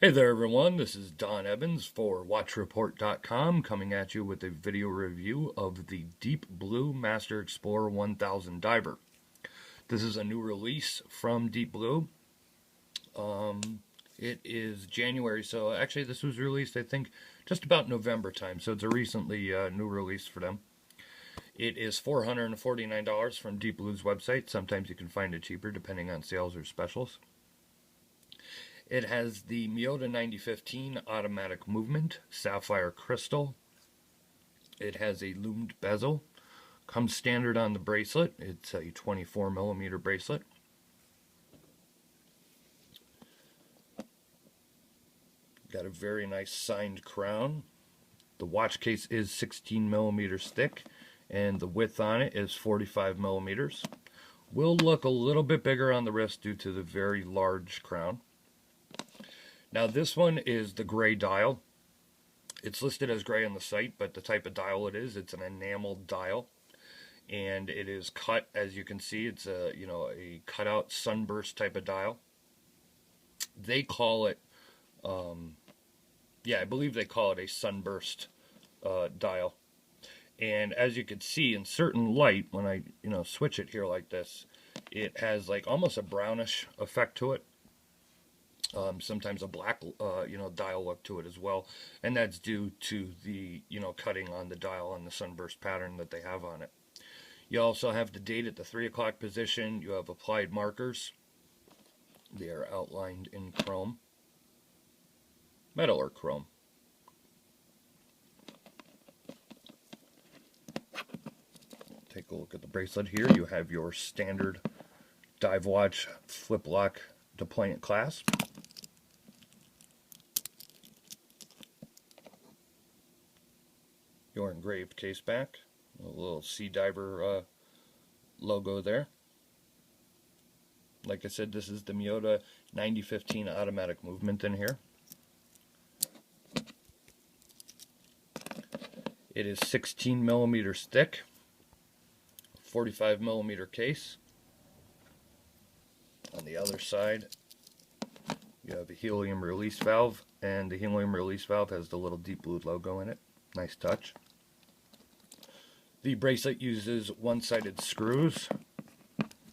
Hey there everyone, this is Don Evans for WatchReport.com coming at you with a video review of the Deep Blue Master Explorer 1000 Diver. This is a new release from Deep Blue. It is January, so actually this was released I think just about November time, so it's a recently new release for them. It is $449 from Deep Blue's website. Sometimes you can find it cheaper depending on sales or specials. It has the Miyota 9015 automatic movement, sapphire crystal. It has a loomed bezel. Comes standard on the bracelet. It's a 24mm bracelet. Got a very nice signed crown. The watch case is 16mm thick, and the width on it is 45mm. Will look a little bit bigger on the wrist due to the very large crown. Now this one is the gray dial. It's listed as gray on the site, but the type of dial it is, it's an enameled dial. And it is cut, as you can see, it's a cutout sunburst type of dial. They call it, I believe they call it a sunburst dial. And as you can see, in certain light, when I switch it here like this, it has like almost a brownish effect to it. Sometimes a black, dial look to it as well, and that's due to the, cutting on the dial and the sunburst pattern that they have on it. You also have the date at the 3 o'clock position. You have applied markers. They are outlined in chrome, metal or chrome. Take a look at the bracelet here. You have your standard dive watch flip lock deployment clasp. Your engraved case back, a little sea diver logo there. Like I said, this is the Miyota 9015 automatic movement in here. It is 16mm thick, 45mm case. On the other side, you have a helium release valve, and the helium release valve has the little Deep Blue logo in it. Nice touch. The bracelet uses one-sided screws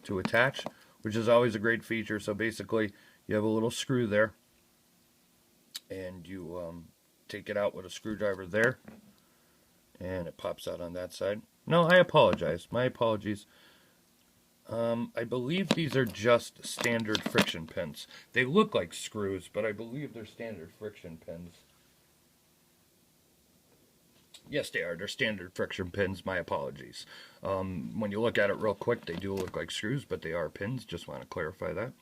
to attach, which is always a great feature. So basically, you have a little screw there, and you take it out with a screwdriver there, and it pops out on that side. No, I apologize. My apologies. I believe these are just standard friction pins. They look like screws, but I believe they're standard friction pins. Yes, they are. They're standard friction pins. My apologies. When you look at it real quick, they do look like screws, but they are pins. Just want to clarify that.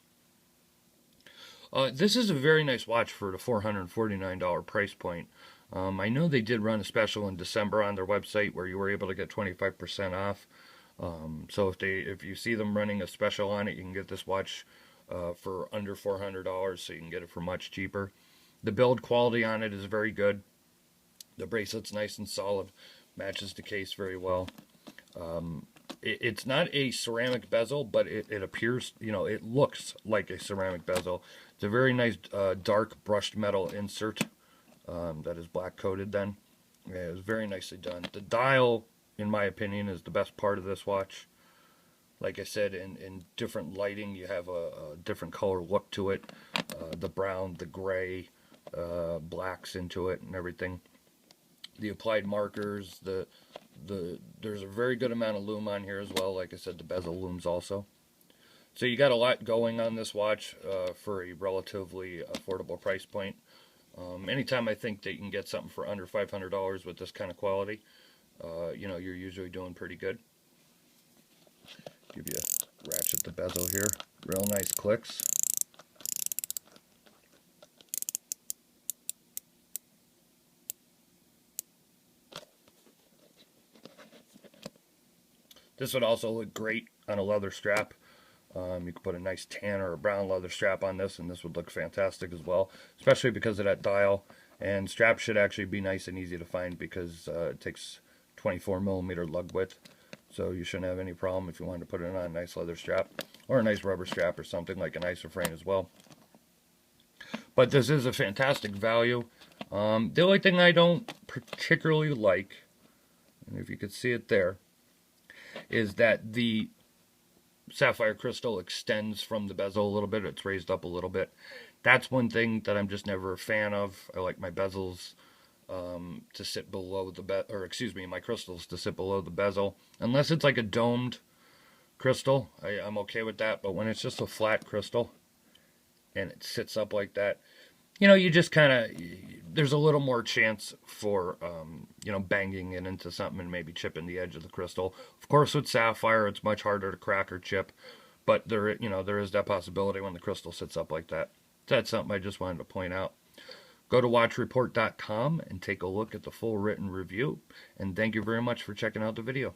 This is a very nice watch for the $449 price point. I know they did run a special in December on their website where you were able to get 25% off. So if you see them running a special on it, you can get this watch for under $400, so you can get it for much cheaper. The build quality on it is very good. The bracelet's nice and solid, matches the case very well. It's not a ceramic bezel, but it appears, it looks like a ceramic bezel. It's a very nice dark brushed metal insert that is black coated then. Yeah, it was very nicely done. The dial, in my opinion, is the best part of this watch. Like I said, in different lighting, you have a different color look to it. The brown, the gray, blacks into it and everything. The applied markers, there's a very good amount of loom on here as well. Like I said, the bezel looms also. So you got a lot going on this watch for a relatively affordable price point. Anytime I think that you can get something for under $500 with this kind of quality, you're usually doing pretty good. Give you a ratchet the bezel here. Real nice clicks. This would also look great on a leather strap. You could put a nice tan or a brown leather strap on this, and this would look fantastic as well, especially because of that dial. And straps should actually be nice and easy to find because it takes 24mm lug width. So you shouldn't have any problem if you wanted to put it on a nice leather strap or a nice rubber strap or something like an isoframe as well. But this is a fantastic value. The only thing I don't particularly like, and if you could see it there, is that the sapphire crystal extends from the bezel a little bit. It's raised up a little bit. That's one thing that I'm just never a fan of. I like my bezels to sit below the my crystals to sit below the bezel. Unless it's like a domed crystal, I'm okay with that. But when it's just a flat crystal and it sits up like that, you just kind of, there's a little more chance for, banging it into something and maybe chipping the edge of the crystal. Of course, with sapphire, it's much harder to crack or chip, but there is that possibility when the crystal sits up like that. That's something I just wanted to point out. Go to watchreport.com and take a look at the full written review. And thank you very much for checking out the video.